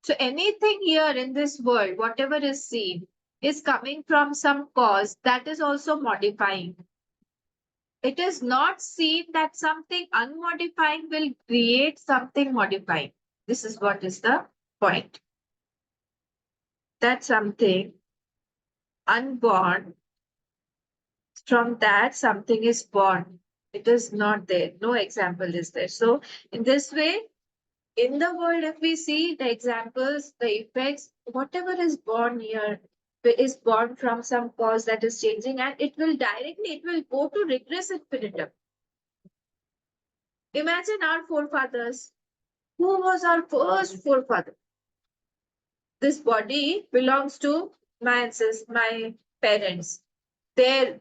So anything here in this world, whatever is seen, is coming from some cause that is also modifying. It is not seen that something unmodifying will create something modifying. This is what is the point. That something unborn, from that something is born. It is not there. No example is there. So in this way, in the world, if we see the examples, the effects, whatever is born here is born from some cause that is changing, and it will go to regress infinitum. Imagine our forefathers. Who was our first forefather? This body belongs to my ancestors, my parents. Their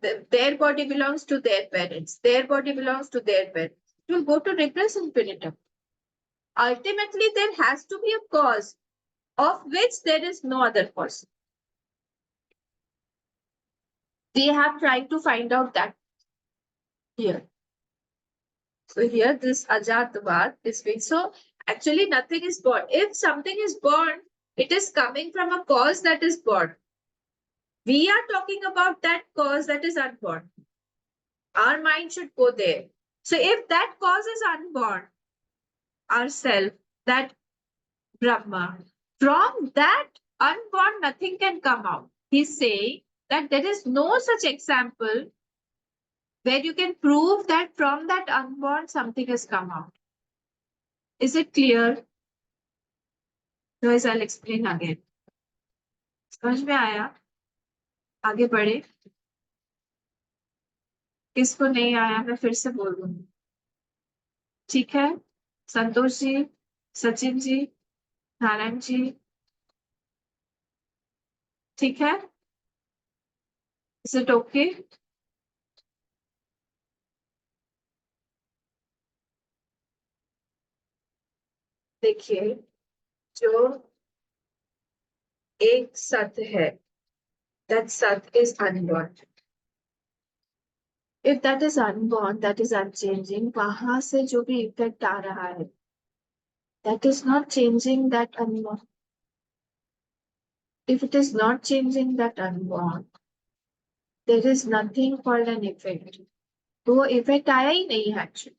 body belongs to their parents. Their body belongs to their parents. It will go to regress infinitum. Ultimately, there has to be a cause of which there is no other cause. They have tried to find out that here. So here this Ajatavad is being, so actually nothing is born. If something is born, it is coming from a cause that is born. We are talking about that cause that is unborn. Our mind should go there. So if that cause is unborn, ourself, that Brahma, from that unborn nothing can come out. He's saying that there is no such example where you can prove that from that unborn something has come out. Is it clear? Otherwise, I'll explain again. समझ में आया? आगे बढ़े? किसको नहीं आया मैं फिर से बोल दूंगी. ठीक है? संतोष जी, सचिन जी, नारायण जी, ठीक है? Is it okay? देखिए, जो एक सत्य है, that सत्य is unborn. If that is unborn, that is unchanging, वहां से जो भी इफेक्ट आ रहा है, that is not changing that unborn. If it is not changing that unborn, there is nothing called an effect. तो वो इफेक्ट आया ही नहीं है एक्चुअली.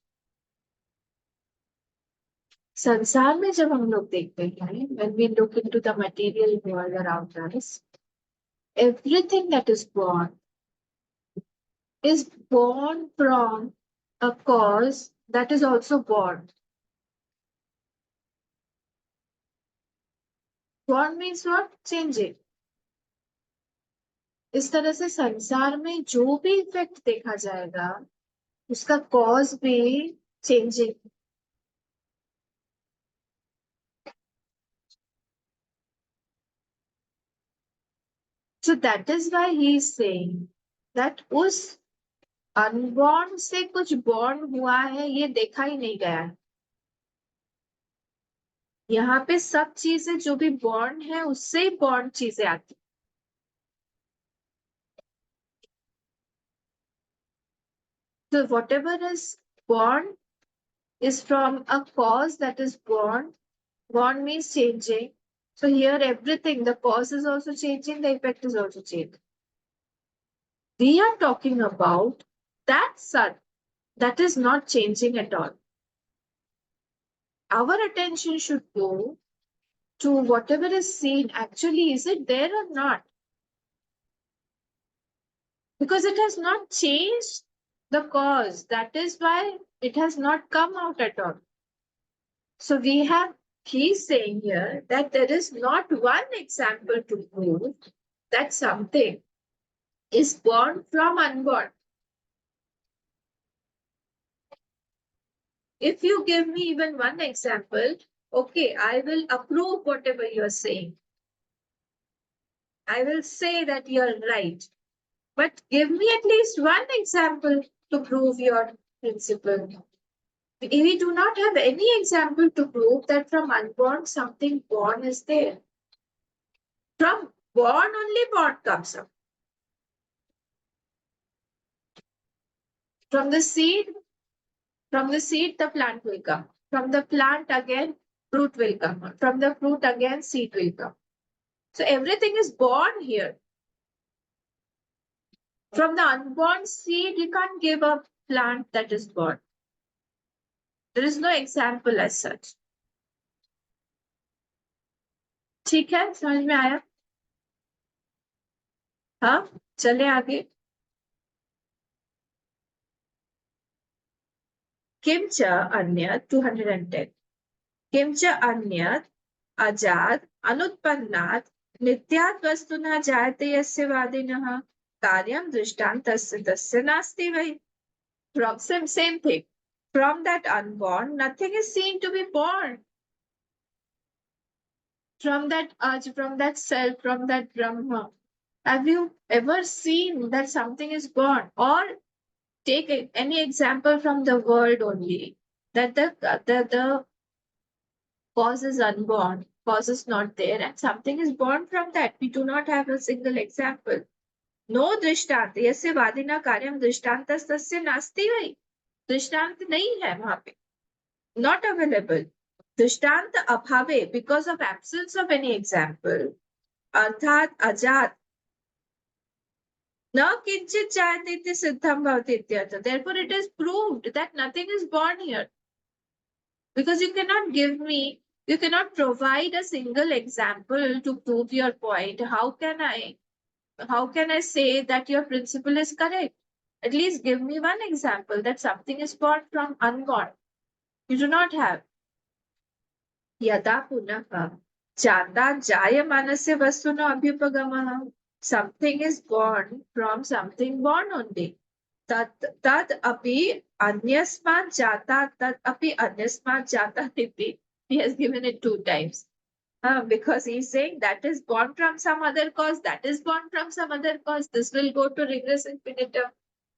संसार में जब हम लोग देखते हैं, when we look into the material world around us, everything that is born from a cause that is also born. Born means what? Changing. इस तरह से संसार में जो भी इफेक्ट देखा जाएगा उसका कॉज भी changing. So that is why he is saying that उस अनबॉर्न से कुछ बॉर्न हुआ है ये देखा ही नहीं गया है. यहाँ पे सब चीजें जो भी बॉर्न है उससे ही बॉर्न चीजें आती. So whatever is born is from a cause that is born. Born means changing. So here everything, the cause is also changing, the effect is also changing. We are talking about that sun that is not changing at all. Our attention should go to whatever is seen. Actually, is it there or not? Because it has not changed the cause. That is why it has not come out at all. So he's saying here that there is not one example to prove that something is born from unborn. If you give me even one example, okay, I will approve whatever you're saying. I will say that you're right. But give me at least one example to prove your principle. We do not have any example to prove that from unborn something born is there. From born only born comes up. From the seed, the plant will come. From the plant again, fruit will come. From the fruit again, seed will come. So everything is born here. From the unborn seed, you can't give a plant that is born. There is no example as such. ठीक है, समझ में आया? हाँ, चले आगे. किंच अन्य 210. किंच अन्य अजात अनुत्पन्नात् नित्यात् वस्तुना जायते यस्य वादिनः कार्यं दृष्टान्तस्य तस्य नास्ति वै. From same thing. From that unborn, nothing is seen to be born. From that Aj, from that self, from that Brahma. Have you ever seen that something is born? Or take any example from the world only, that the cause is unborn, cause is not there, and something is born from that. We do not have a single example. No दृष्टांत. यस्य वादिना कार्यम दृष्टान्तस्य नास्ति वै. दृष्टांत नहीं है वहां पे. Not available. दृष्टांत अभावे, because of absence of any example. अर्थात अजात न किंचित जायते इति सिद्धम भवति इत्यर्थ. Therefore, it is proved that nothing is born here. Because you cannot provide a single example to prove your point. How can I say that your principle is correct? At least give me one example that something is born from unborn. You do not have. यदा पुनः जाता जायमानस्य वस्तुनो अभ्युपगमः. Something is born from something born only. तद अपि अन्यस्मात् जाता, तद अपि अन्यस्मात् जाता इति. He has given it 2 times. Because he's saying that is born from some other cause, that is born from some other cause. This will go to regress infinitum.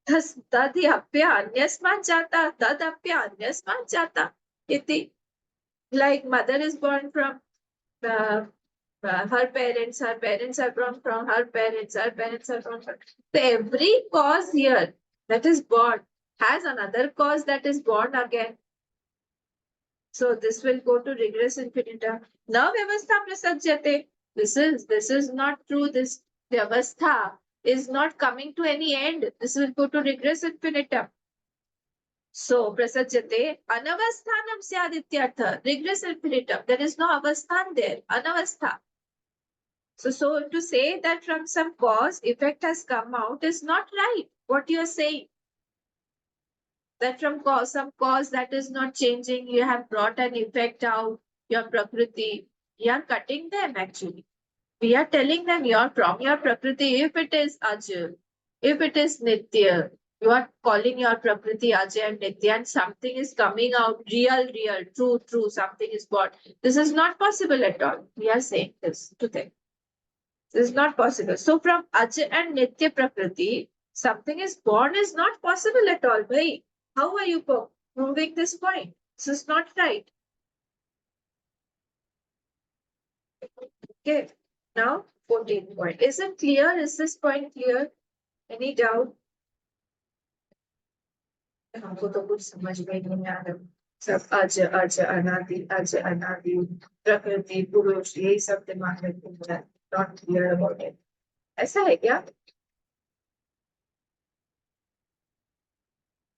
Thus, तद अपि अन्यस्मात् जाता, तद अपि अन्यस्मात् जाता इति. Like mother is born from her parents are born from her parents are born from. So every cause here that is born has another cause that is born again. So this will go to regress infinitum. Na vyavastha prasajyate. This is not true. This vyavastha is not coming to any end. This will go to regress infinitum. So, prasajyate anavasthanam syadityartha. Regress infinitum. There is no avasthan there. Anavastha. So to say that from some cause, effect has come out is not right. What you are saying. That from cause, some cause that is not changing, you have brought an effect out, your prakriti. You are cutting them actually. We are telling them you're from your prakriti. If it is Ajay, if it is Nitya, you are calling your prakriti Ajay and Nitya, and something is coming out real, true, something is bought. This is not possible at all. We are saying this to them. This is not possible. So from Ajay and Nitya Prakriti, something is born is not possible at all. Bhai, how are you proving this point? This is not right. Okay. Now, 14th point. Is it clear? Is this point clear? Any doubt? हमको तो कुछ समझ में नहीं आ रहा सब अज अनादि प्रकृति पुरुष यही सब दिमाग में घूम रहा है नॉट क्लियर अबाउट इट ऐसा है क्या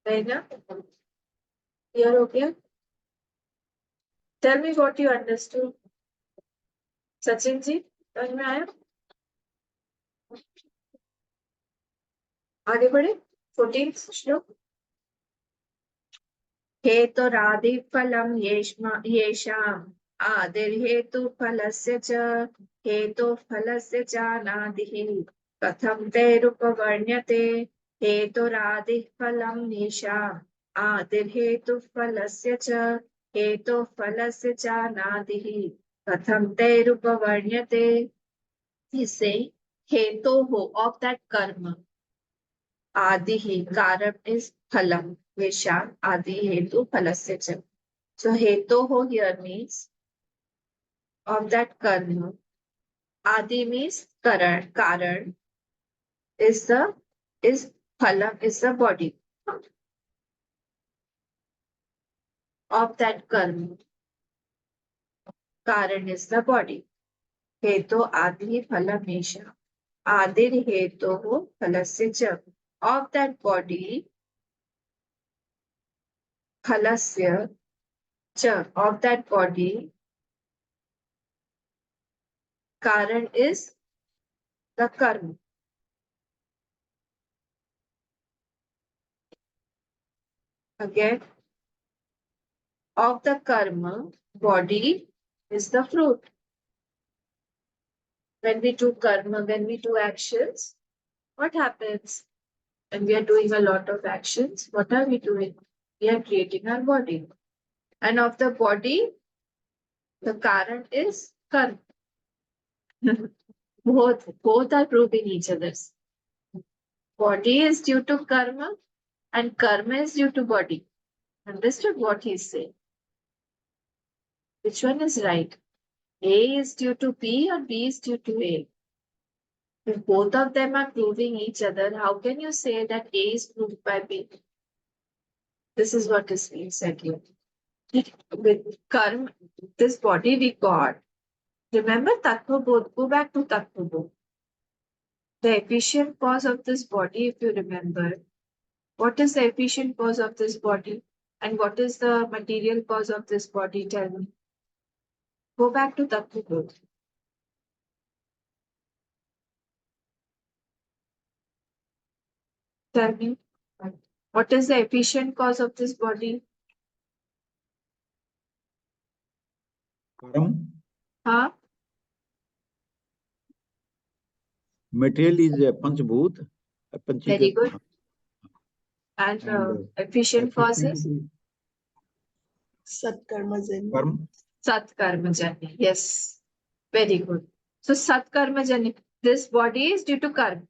नहीं ना क्लियर हो गया tell me what you understood Sachin ji समझ में आया आगे बढ़े 14th श्लोक हेतुरादिफलं येषाम् आदिर्हेतुफलस्य च हेतुफलस्य चानादिः कथं तैरुपवर्ण्यते हेतुरादिफलं येषाम् आदिर्हेतुफलस्य च हेतुफलस्य चानादिः कथं तैरुपवर्ण्यते इसे हेतोः of that karma Adi karan is phalam. Vesha adi hetu phalasya cha. So hetoho here means of that karma. Adi means karan. Karan is the phalam is the body of that karma. Karan is the body. Heto adi phalamesha. Adir hetoho phalasya cha. Of that body phalasya cha. Of that body Karan is the karma. Again, of the karma, body is the fruit. When we do karma, when we do actions, what happens? When we are doing a lot of actions, what are we doing? We are creating our body. And of the body, the Karan is karma. both are proving each other's. Body is due to karma and karma is due to body. Understood what he's saying? Which one is right? A is due to B or B is due to A? If both of them are proving each other, how can you say that A is proved by B? This is what is being said here. With karma, this body we got. Remember Tattva Bodh? Go back to Tattva Bodh. The efficient cause of this body, if you remember, what is the efficient cause of this body? And what is the material cause of this body? Tell me. Go back to Tattva Bodh. Tell me. What is the efficient cause of this body? कर्म Huh? material is panchabhut Very good. And and efficient causes? Satkarmajanya. कर्म Satkarmajanya. Yes. Very good. So Satkarmajanya. This body is due to karma.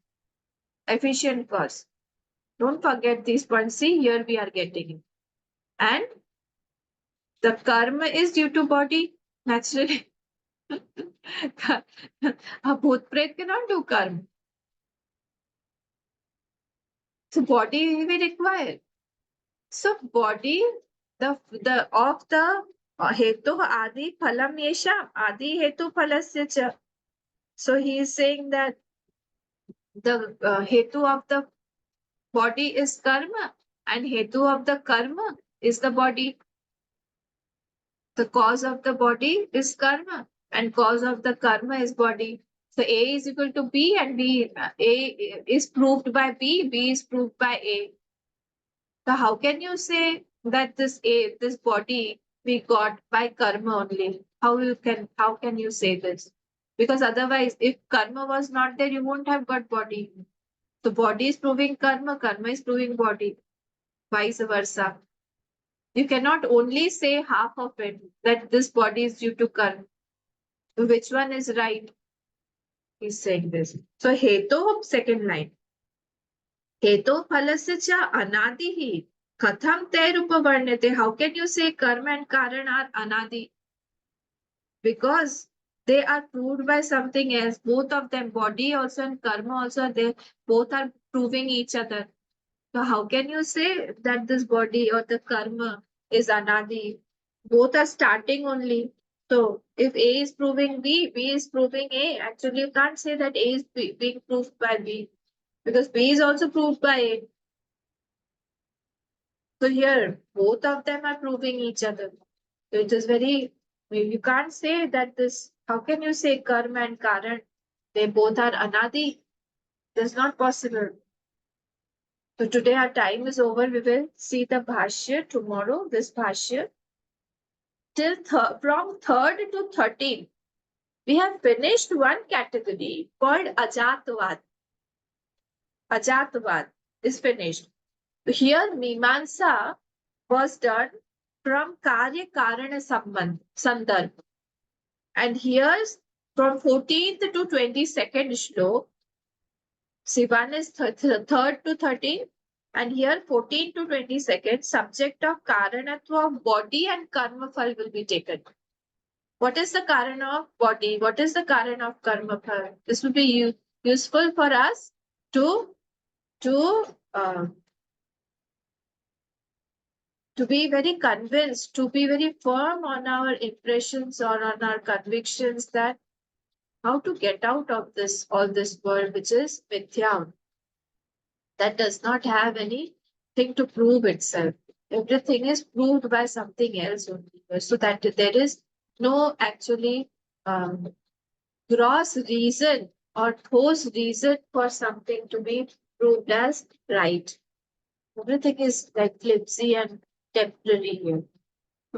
Efficient cause. Don't forget these points. See, here we are getting it. And the karma is due to body. Naturally. A bhoot pret cannot do karma. So body we require. So body, the of the hetu adi phalam yesham adi hetu phalasya cha. So he is saying that the hetu of the body is karma And hetu of the karma is the body. The cause of the body is karma, and cause of the karma is body. So A is equal to B, and A is proved by B is proved by A. So how can you say that this body we got by karma only? How can you say this? Because otherwise, if karma was not there, you won't have got body. So body is proving karma, karma is proving body, vice versa. You cannot only say half of it, that this body is due to karma. Which one is right? He's saying this. So heto, second line. Heto phalasya cha anadihi. Katham te rupa varnate. How can you say karma and karan are anadi? Because they are proved by something else. Both of them, body also and karma also, they both are proving each other. So how can you say that this body or the karma is anadi? Both are starting only. So if A is proving B is proving A. Actually, you can't say that A is being proved by B, because B is also proved by A. So here, both of them are proving each other. So it is very, you can't say that this, how can you say karma and karan? They both are anadi. That's not possible. So today our time is over. We will see the bhashya tomorrow, this bhashya. From 3rd to 13th, we have finished one category called Ajatvad. Ajatvad is finished. Here, Mimamsa was done from Karya Karana Sandarbh. And here's from 14th to 22nd Shlok. Sivan is 3rd to 13th. And here 14 to 22nd, subject of Karanatva of body and Karma Phal will be taken. What is the Karana of body? What is the Karana of Karma Phal? This will be useful for us to be very convinced, to be very firm on our impressions or on our convictions that how to get out of this, all this world, which is mithya, that does not have anything to prove itself. Everything is proved by something else only. So that there is no actually gross reason or ठोस reason for something to be proved as right. Everything is like flimsy and temporary here.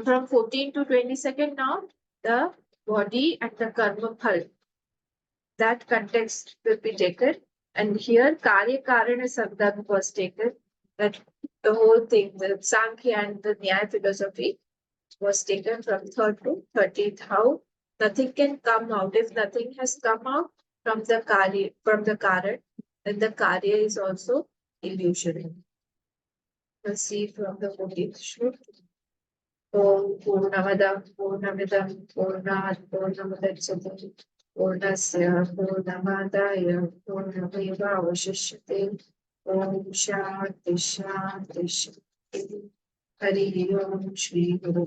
From 14 to 22nd now, the body and the karma phal, that context will be taken. And here Karya Karana Sandarbh was taken. That the whole thing, the Sankhya and the Nyaya philosophy was taken from 3rd to 13th. How nothing can come out. If nothing has come out from the Karan, then the Karya is also illusory. We'll see from the 14th Shlok. Om Purnamada Purnamidam Purnat Purnamudachyate Purnasya Purnamadaya Purnameva Avashishyate Om Shanti Shanti Shanti Hari Om Shri Guru